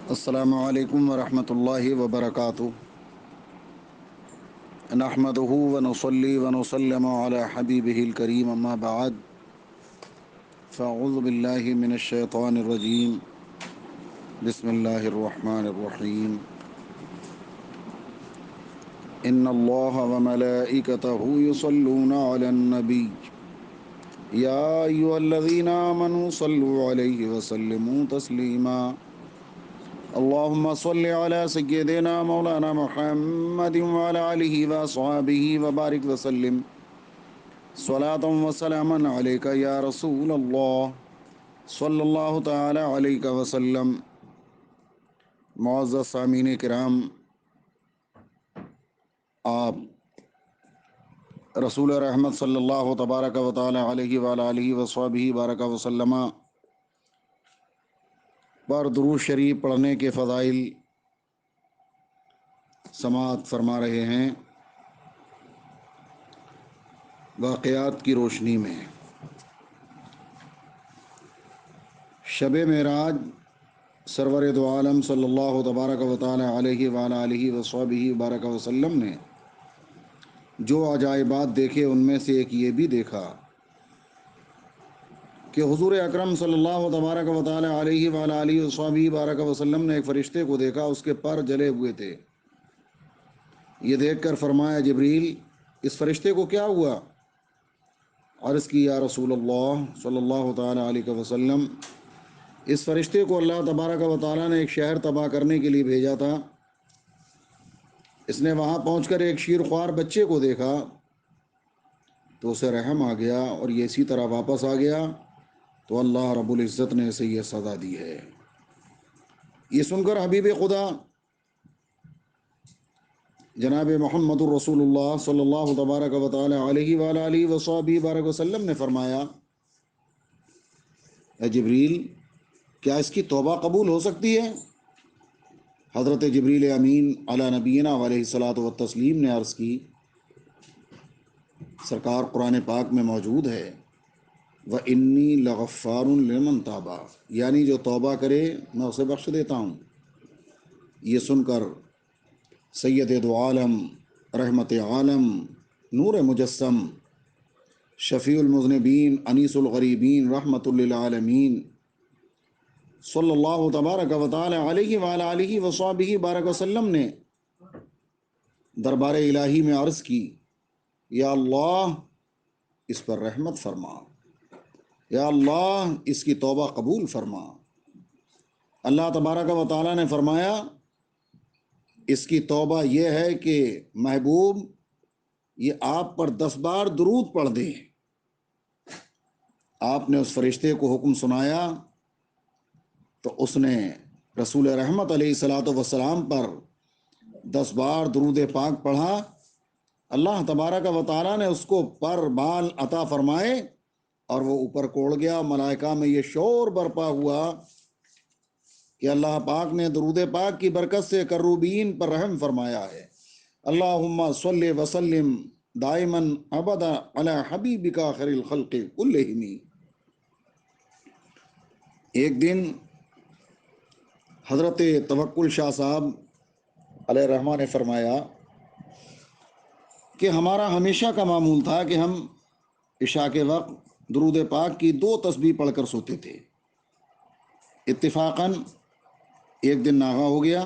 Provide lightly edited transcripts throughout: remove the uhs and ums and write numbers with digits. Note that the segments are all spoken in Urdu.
السلام علیکم ورحمۃ اللہ وبرکاتہ نحمده ونصلي ونسلم على حبیبه الکریم اما بعد فاعوذ باللہ من الشیطان الرجیم بسم اللہ الرحمن الرحیم ان اللہ وملائکته یصلون علی النبی یا ایھا الذین آمنوا صلوا علیہ وسلموا تسلیما اللهم صل على سيدنا مولانا محمد وعلى آله وصحبه وبارك وسلم صلاة وسلاما عليك يا رسول الله صلی اللہ تعالی علیہ وسلم۔ معزز سامعین کرام، آپ رسول رحمت صلی اللہ تبارک و تعالی علیہ وعلى آلہ وصحبہ بارک وسلم پر درود شریف پڑھنے کے فضائل سماعت فرما رہے ہیں۔ واقعات کی روشنی میں شب معراج سرور دو عالم صلی اللہ تبارک و تعالی علیہ وعلی آلہ وصحبہ بارک وسلم نے جو عجائبات دیکھے، ان میں سے ایک یہ بھی دیکھا کہ حضور اکرم صلی اللہ تبارک و تعالی علیہ وعلی آلہ وصحبہ بارک وسلم نے ایک فرشتے کو دیکھا، اس کے پر جلے ہوئے تھے۔ یہ دیکھ کر فرمایا جبریل، اس فرشتے کو کیا ہوا؟ عرض کی یا رسول اللہ صلی اللہ تعالی علیہ وسلم، اس فرشتے کو اللہ تبارک و تعالیٰ نے ایک شہر تباہ کرنے کے لیے بھیجا تھا۔ اس نے وہاں پہنچ کر ایک شیرخوار بچے کو دیکھا تو اسے رحم آ گیا، اور یہ اسی طرح واپس آ گیا تو اللہ رب العزت نے اسے یہ سزا دی ہے۔ یہ سن کر حبیب خدا جناب محمد الرسول اللہ صلی اللہ تبارک و تعالی علیہ وعلی آلہ وصحبہ بارک وسلم نے فرمایا، اے جبریل، کیا اس کی توبہ قبول ہو سکتی ہے؟ حضرت جبریل امین علی نبینا علیہ الصلاۃ والتسلیم نے عرض کی، سرکار قرآن پاک میں موجود ہے، وَإِنِّي لَغَفَّارٌ لِمَن تَابَ، یعنی جو توبہ کرے میں اسے بخش دیتا ہوں۔ یہ سن کر سید دو عالم، رحمت عالم، نور مجسم، شفیع المذنبین، انیس الغریبین، رحمت للعالمین صلی اللہ تبارک و تعالی علیہ وعلی آلہ وصحبہ بارک وسلم نے دربار الہی میں عرض کی، یا اللہ اس پر رحمت فرما، یا اللہ اس کی توبہ قبول فرما۔ اللہ تبارک و تعالیٰ نے فرمایا، اس کی توبہ یہ ہے کہ محبوب یہ آپ پر 10 بار درود پڑھ دیں۔ آپ نے اس فرشتے کو حکم سنایا تو اس نے رسول رحمت علیہ الصلاۃ والسلام پر 10 بار درود پاک پڑھا۔ اللہ تبارک و تعالیٰ نے اس کو پر بال عطا فرمائے اور وہ اوپر کوڑ گیا۔ ملائکہ میں یہ شور برپا ہوا کہ اللہ پاک نے درود پاک کی برکت سے کروبین پر رحم فرمایا ہے۔ اللہم صلی وسلم دائما ابدا علی حبیبک خیر الخلق کلہم۔ ایک دن حضرت توکل شاہ صاحب علیہ الرحمہ نے فرمایا کہ ہمارا ہمیشہ کا معمول تھا کہ ہم عشاء کے وقت درود پاک کی 2 تسبیح پڑھ کر سوتے تھے۔ اتفاقاً ایک دن ناغہ ہو گیا،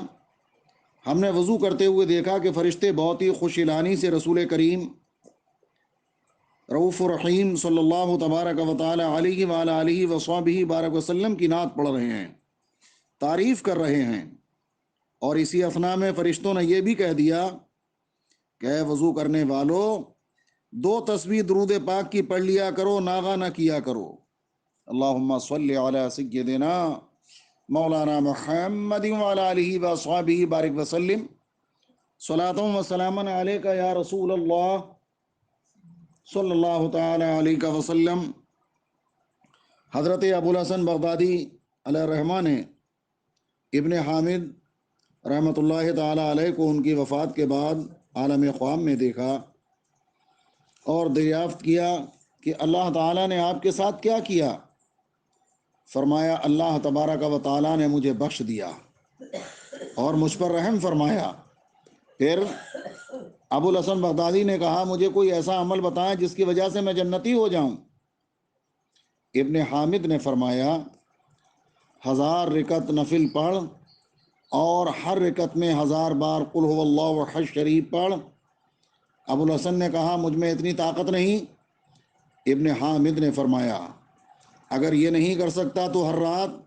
ہم نے وضو کرتے ہوئے دیکھا کہ فرشتے بہت ہی خوش الانی سے رسول کریم رؤوف الرحیم صلی اللہ تبارک و تعالی علیہ وعلی آلہ وصحبہ بارک وسلم کی نعت پڑھ رہے ہیں، تعریف کر رہے ہیں، اور اسی اثنا میں فرشتوں نے یہ بھی کہہ دیا کہ اے وضو کرنے والو، 2 تسبیح درود پاک کی پڑھ لیا کرو، ناغہ نہ کیا کرو۔ اللہم صلی علی سیدنا مولانا محمد وعلی آلہ وصحبہ بارک وسلم صلاۃ و سلاما علیک یا رسول اللہ صلی اللہ تعالی علیہ وسلم۔ حضرت ابوالحسن بغدادی علیہ الرحمہ نے ابن حامد رحمۃ اللہ تعالی علیہ کو ان کی وفات کے بعد عالم خواب میں دیکھا اور دریافت کیا کہ اللہ تعالیٰ نے آپ کے ساتھ کیا؟ فرمایا، اللہ تبارک و تعالیٰ نے مجھے بخش دیا۔ اور مجھ پر رحم فرمایا۔ پھر ابو الحسن بغدادی نے کہا مجھے کوئی ایسا عمل بتائیں جس کی وجہ سے میں جنتی ہو جاؤں۔ ابن حامد نے فرمایا 1000 رکعت نفل پڑھ اور ہر رکعت میں 1000 بار قل هو اللہ احد شریف پڑھ۔ ابو الحسن نے کہا مجھ میں اتنی طاقت نہیں۔ ابن حامد نے فرمایا اگر یہ نہیں کر سکتا تو ہر رات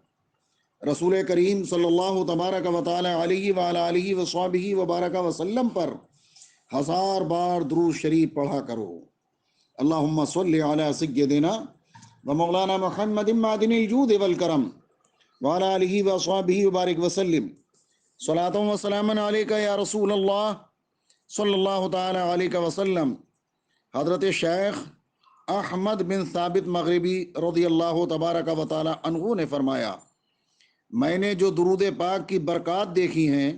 رسول کریم صلی اللہ تبارک و تعالی علیہ وعلی آلہ وصحبہ وبارک وسلم پر 1000 بار درود شریف پڑھا کرو۔ اللہم صلی علی سیدنا و مولانا محمد معدن الجود والکرم وعلی آلہ وصحبہ وبارک وسلم صلاۃ و سلام علیک یا رسول اللہ صلی اللہ تعالی علیہ وسلم۔ حضرت شیخ احمد بن ثابت مغربی رضی اللہ تبارک و تعالی عنہ نے فرمایا میں نے جو درود پاک کی برکات دیکھی ہیں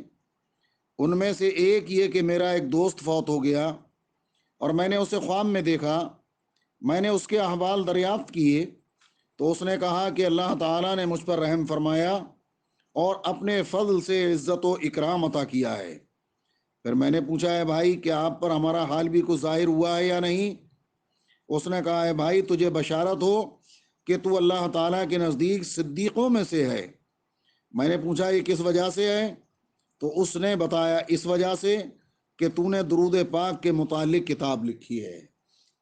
ان میں سے ایک یہ کہ میرا ایک دوست فوت ہو گیا اور میں نے اسے خواب میں دیکھا۔ میں نے اس کے احوال دریافت کیے تو اس نے کہا کہ اللہ تعالیٰ نے مجھ پر رحم فرمایا اور اپنے فضل سے عزت و اکرام عطا کیا ہے۔ پھر میں نے پوچھا ہے بھائی کیا آپ پر ہمارا حال بھی کچھ ظاہر ہوا ہے یا نہیں؟ اس نے کہا ہے بھائی تجھے بشارت ہو کہ تو اللہ تعالیٰ کے نزدیک صدیقوں میں سے ہے۔ میں نے پوچھا یہ کس وجہ سے ہے؟ تو اس نے بتایا اس وجہ سے کہ تو نے درود پاک کے متعلق کتاب لکھی ہے۔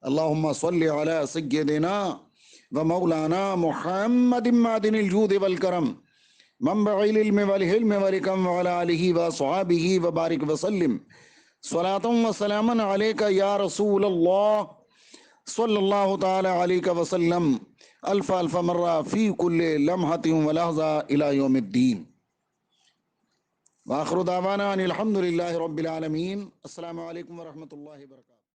اللہم صلی علی سیدنا و مولانا محمد معدن الجود والکرم منبع العلم والحلم والحکم وعلی آلہ وصحبہ وبارک وسلم صلاۃ و سلام علیک یا رسول اللہ صلی اللہ تعالی علیہ وسلم الف الف مرہ فی کل لمحۃ و لحظہ الی یوم الدین۔ وآخر دعوانا ان الحمد للہ رب العالمین۔ السلام علیکم ورحمۃ اللہ وبرکاتہ۔